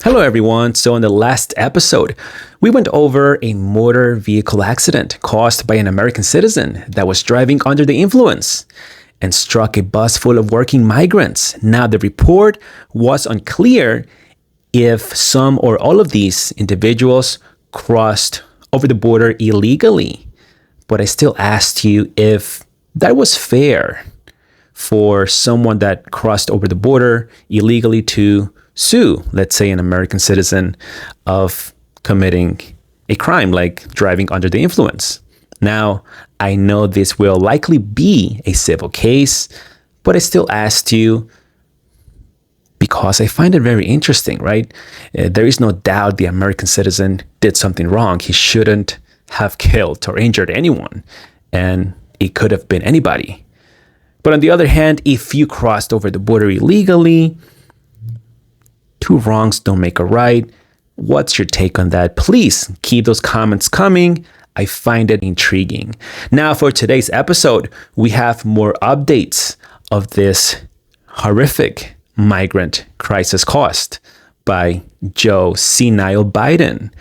Hello everyone. So in the last episode, we went over a motor vehicle accident caused by an American citizen that was driving under the influence and struck a bus full of working migrants. Now the report was unclear if some or all of these individuals crossed over the border illegally. But I still asked you if that was fair for someone that crossed over the border illegally to sue, let's say, an American citizen of committing a crime like driving under the influence. Now, I know this will likely be a civil case, but I still asked you because I find it very interesting, right? There is no doubt the American citizen did something wrong. He shouldn't have killed or injured anyone, and it could have been anybody. But on the other hand, if you crossed over the border illegally, two wrongs don't make a right. What's your take on that? Please keep those comments coming. I find it intriguing. Now, for today's episode, we have more updates of this horrific migrant crisis caused by Joe Senile Biden.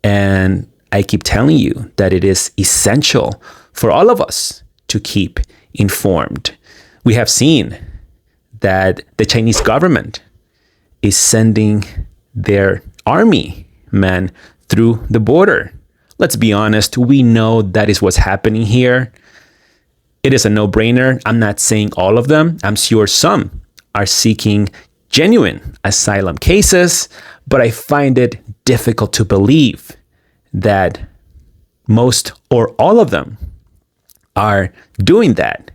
And I keep telling you that it is essential for all of us to keep informed. We have seen that the Chinese government is sending their army men through the border. Let's be honest, we know that is what's happening here. It is a no-brainer. I'm not saying all of them. I'm sure some are seeking genuine asylum cases, but I find it difficult to believe that most or all of them are doing that.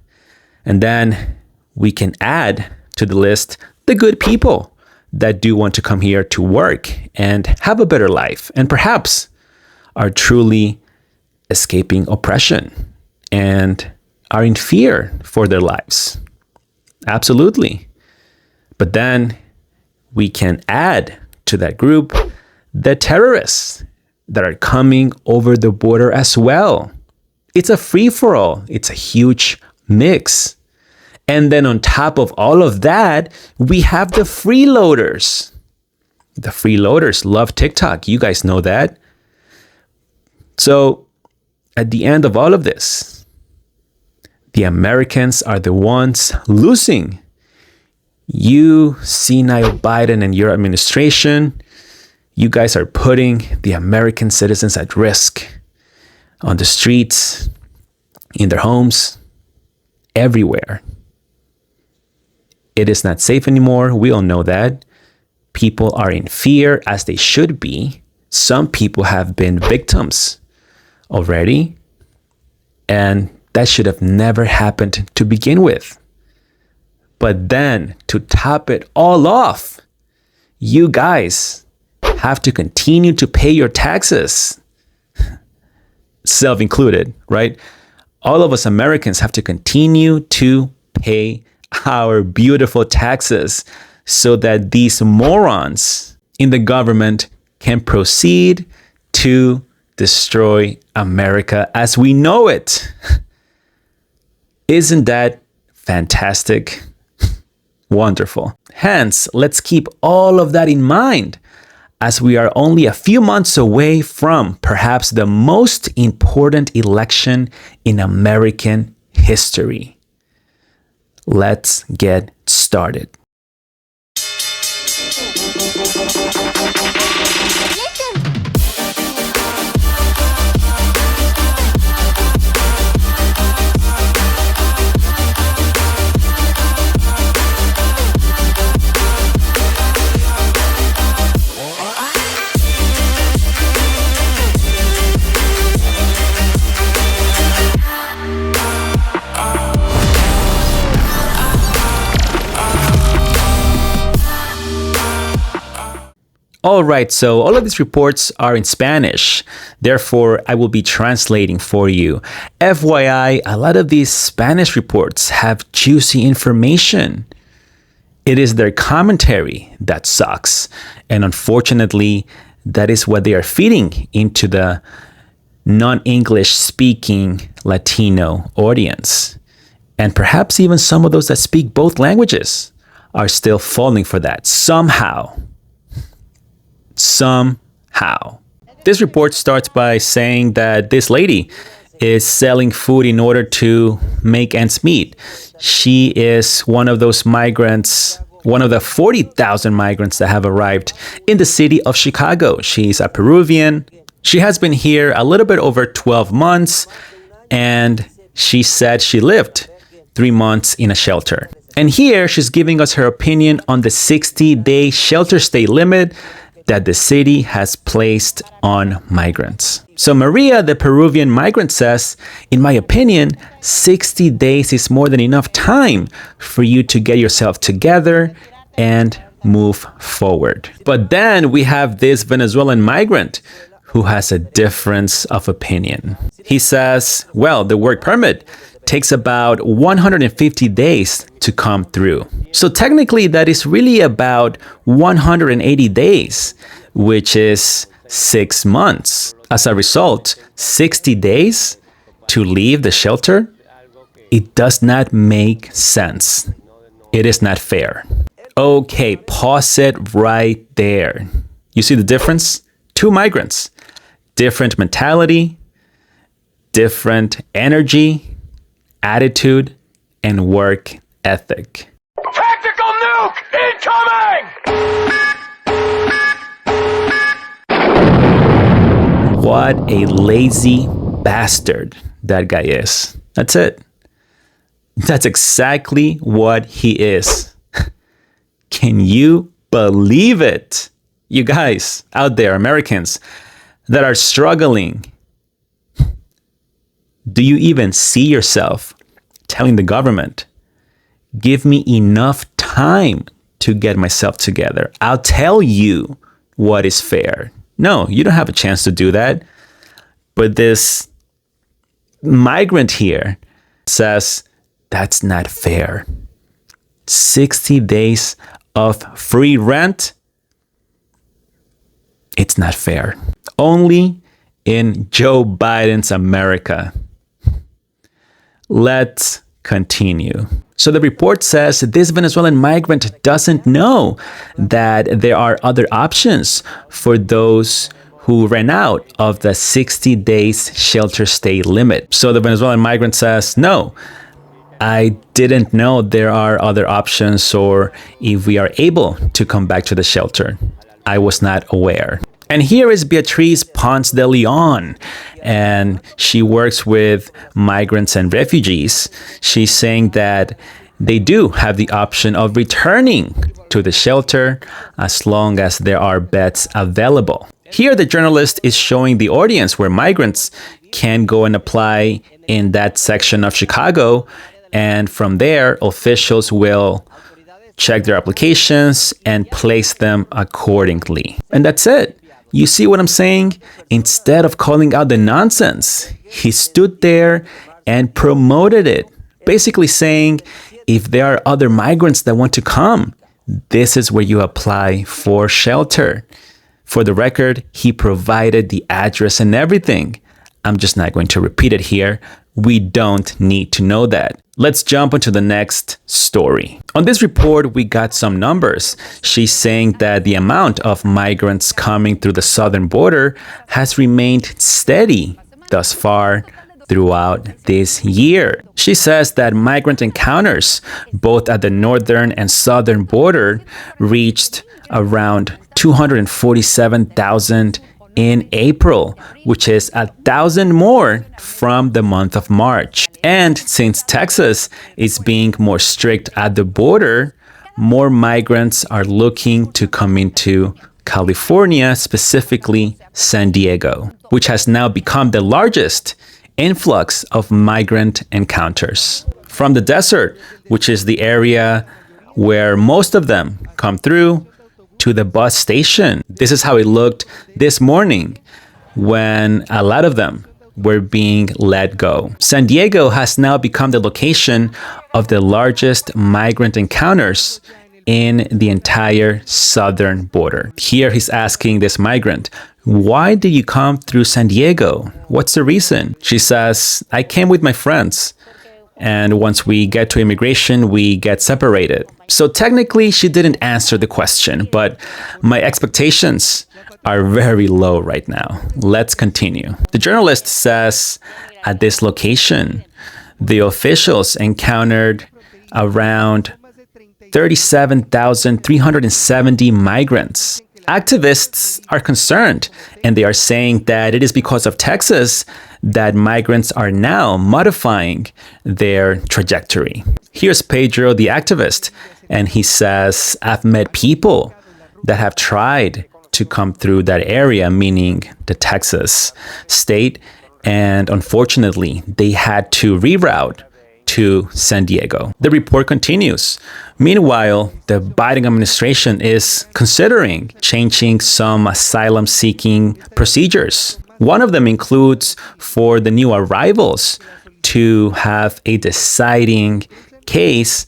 And then we can add to the list the good people that do want to come here to work and have a better life and perhaps are truly escaping oppression and are in fear for their lives. Absolutely. But then we can add to that group the terrorists that are coming over the border as well. It's a free-for-all. It's a huge mix. And then on top of all of that, we have the freeloaders. The freeloaders love TikTok. You guys know that. So at the end of all of this, the Americans are the ones losing. You, senile Biden and your administration, you guys are putting the American citizens at risk on the streets, in their homes, everywhere. It is not safe anymore. We all know that. People are in fear, as they should be. Some people have been victims already, and that should have never happened to begin with. But then, to top it all off, you guys have to continue to pay your taxes. Self-included, right? All of us Americans have to continue to pay our beautiful taxes so that these morons in the government can proceed to destroy America as we know it. Isn't that fantastic? Wonderful. Hence, let's keep all of that in mind as we are only a few months away from perhaps the most important election in American history. Let's get started. All right, so all of these reports are in Spanish. Therefore, I will be translating for you. FYI, a lot of these Spanish reports have juicy information. It is their commentary that sucks. And unfortunately, that is what they are feeding into the non-English speaking Latino audience. And perhaps even some of those that speak both languages are still falling for that somehow. somehow. This report starts by saying that this lady is selling food in order to make ends meet. She is one of those migrants, one of the 40,000 migrants that have arrived in the city of Chicago. She's a Peruvian. She has been here a little bit over 12 months, and she said she lived 3 months in a shelter. And here she's giving us her opinion on the 60-day shelter stay limit that the city has placed on migrants. So Maria, the Peruvian migrant, says, in my opinion, 60 days is more than enough time for you to get yourself together and move forward. But then we have this Venezuelan migrant who has a difference of opinion. He says, well, the work permit takes about 150 days to come through. So technically that is really about 180 days, which is 6 months. As a result, 60 days to leave the shelter, it does not make sense. It is not fair. Okay, pause it right there. You see the difference? 2 migrants, different mentality, different energy, attitude, and work ethic. Tactical nuke incoming! What a lazy bastard that guy is. That's it. That's exactly what he is. Can you believe it? You guys out there, Americans, that are struggling, do you even see yourself telling the government, give me enough time to get myself together? I'll tell you what is fair. No, you don't have a chance to do that. But this migrant here says, that's not fair. 60 days of free rent? It's not fair. Only in Joe Biden's America. Let's continue. So the report says this Venezuelan migrant doesn't know that there are other options for those who ran out of the 60 days shelter stay limit. So the Venezuelan migrant says, no, I didn't know there are other options, or if we are able to come back to the shelter. I was not aware. And here is Beatriz Ponce de Leon, and she works with migrants and refugees. She's saying that they do have the option of returning to the shelter as long as there are beds available. Here, the journalist is showing the audience where migrants can go and apply in that section of Chicago, and from there, officials will check their applications and place them accordingly. And that's it. You see what I'm saying? Instead of calling out the nonsense, he stood there and promoted it, basically saying, if there are other migrants that want to come, this is where you apply for shelter. For the record, he provided the address and everything. I'm just not going to repeat it here. We don't need to know that. Let's jump into the next story. On this report, we got some numbers. She's saying that the amount of migrants coming through the southern border has remained steady thus far throughout this year. She says that migrant encounters, both at the northern and southern border, reached around 247,000 in April, which is 1,000 more from the month of March. And since Texas is being more strict at the border, more migrants are looking to come into California, specifically San Diego, which has now become the largest influx of migrant encounters. From the desert, which is the area where most of them come through, to the bus station. This is how it looked this morning when a lot of them were being let go. San Diego has now become the location of the largest migrant encounters in the entire southern border. Here he's asking this migrant, why did you come through San Diego? What's the reason? She says, I came with my friends. And once we get to immigration, we get separated. So technically, she didn't answer the question, but my expectations are very low right now. Let's continue. The journalist says at this location, the officials encountered around 37,370 migrants. Activists are concerned, and they are saying that it is because of Texas that migrants are now modifying their trajectory. Here's Pedro, the activist, and he says, I've met people that have tried to come through that area, meaning the Texas state, and unfortunately, they had to reroute to San Diego. The report continues. Meanwhile, the Biden administration is considering changing some asylum-seeking procedures. One of them includes for the new arrivals to have a deciding case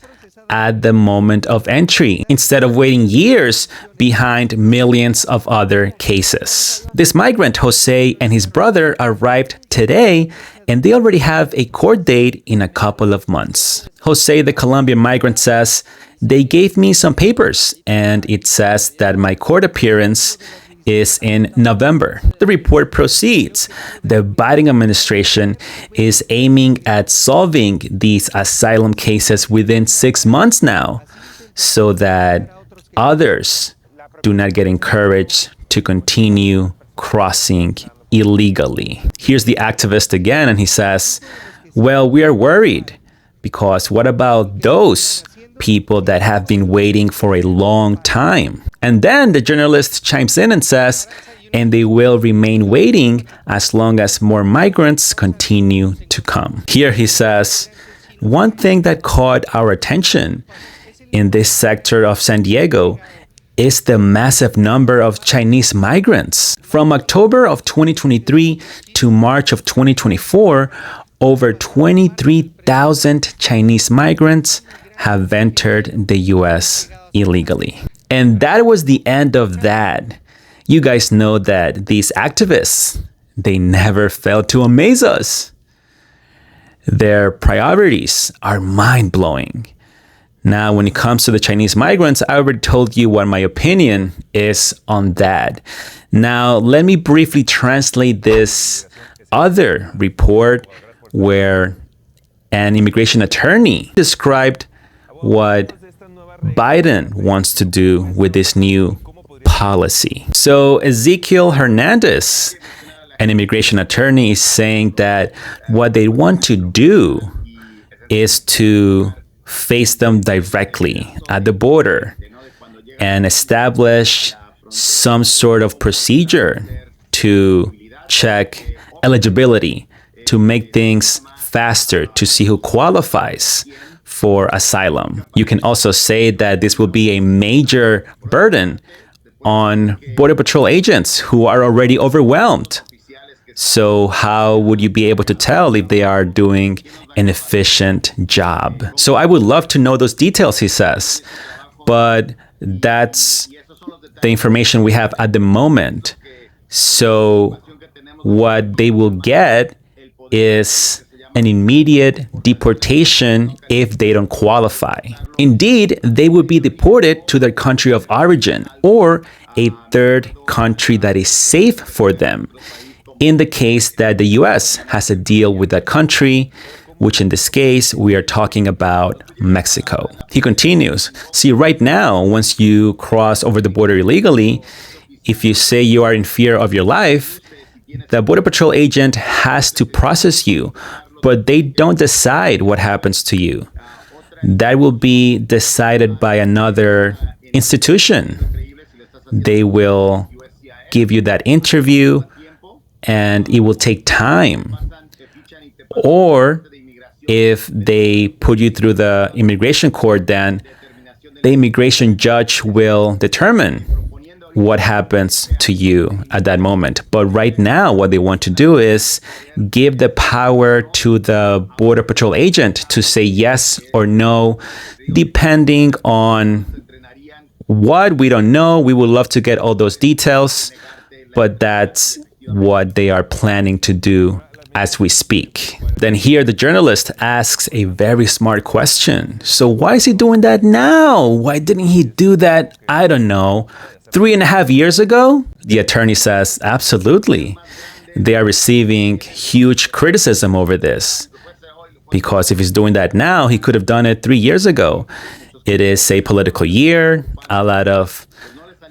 at the moment of entry, instead of waiting years behind millions of other cases. This migrant, Jose, and his brother arrived today, and they already have a court date in a couple of months. Jose, the Colombian migrant, says, they gave me some papers, and it says that my court appearance is in November. The report proceeds. The Biden administration is aiming at solving these asylum cases within 6 months now, so that others do not get encouraged to continue crossing illegally. Here's the activist again, and he says, well, we are worried because what about those people that have been waiting for a long time? And then the journalist chimes in and says, and they will remain waiting as long as more migrants continue to come. Here he says, one thing that caught our attention in this sector of San Diego is the massive number of Chinese migrants. From October of 2023 to March of 2024, over 23,000 Chinese migrants have entered the US illegally. And that was the end of that. You guys know that these activists, they never fail to amaze us. Their priorities are mind-blowing. Now, when it comes to the Chinese migrants, I already told you what my opinion is on that. Now, let me briefly translate this other report where an immigration attorney described what Biden wants to do with this new policy. So Ezekiel Hernandez, an immigration attorney, is saying that what they want to do is to face them directly at the border and establish some sort of procedure to check eligibility, to make things faster, to see who qualifies for asylum. You can also say that this will be a major burden on Border Patrol agents who are already overwhelmed. So how would you be able to tell if they are doing an efficient job? So I would love to know those details, he says. But that's the information we have at the moment. So what they will get is an immediate deportation if they don't qualify. Indeed, they would be deported to their country of origin or a third country that is safe for them, in the case that the US has a deal with that country, which in this case, we are talking about Mexico. He continues, see, right now, once you cross over the border illegally, if you say you are in fear of your life, the Border Patrol agent has to process you, but they don't decide what happens to you. That will be decided by another institution. They will give you that interview, and it will take time. Or if they put you through the immigration court, then the immigration judge will determine what happens to you at that moment. But right now, what they want to do is give the power to the Border Patrol agent to say yes or no, depending on what, we don't know. We would love to get all those details, but that's what they are planning to do as we speak. Then here the journalist asks a very smart question. So why is he doing that now? Why didn't he do that, I don't know, 3.5 years ago? The attorney says, absolutely. They are receiving huge criticism over this. Because if he's doing that now, he could have done it 3 years ago. It is a political year. A lot of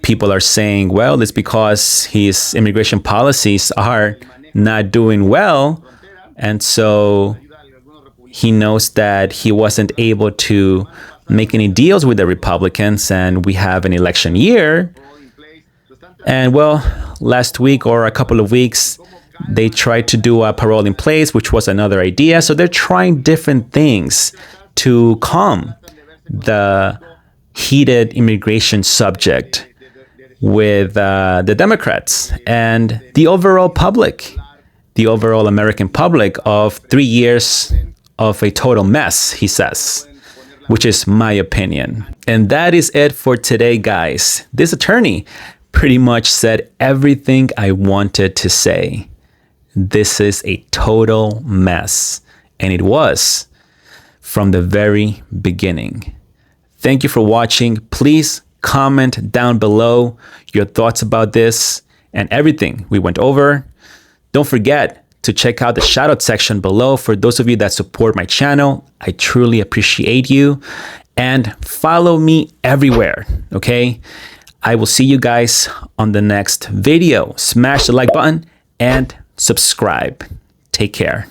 people are saying, well, it's because his immigration policies are not doing well. And so he knows that he wasn't able to make any deals with the Republicans, and we have an election year. And well, last week or a couple of weeks, they tried to do a parole in place, which was another idea. So they're trying different things to calm the heated immigration subject with the Democrats and the overall public, the overall American public of 3 years of a total mess, he says, which is my opinion. And that is it for today, guys. This attorney pretty much said everything I wanted to say. This is a total mess. And it was from the very beginning. Thank you for watching. Please comment down below your thoughts about this and everything we went over. Don't forget to check out the shoutout section below for those of you that support my channel. I truly appreciate you. And follow me everywhere, okay? I will see you guys on the next video. Smash the like button and subscribe. Take care.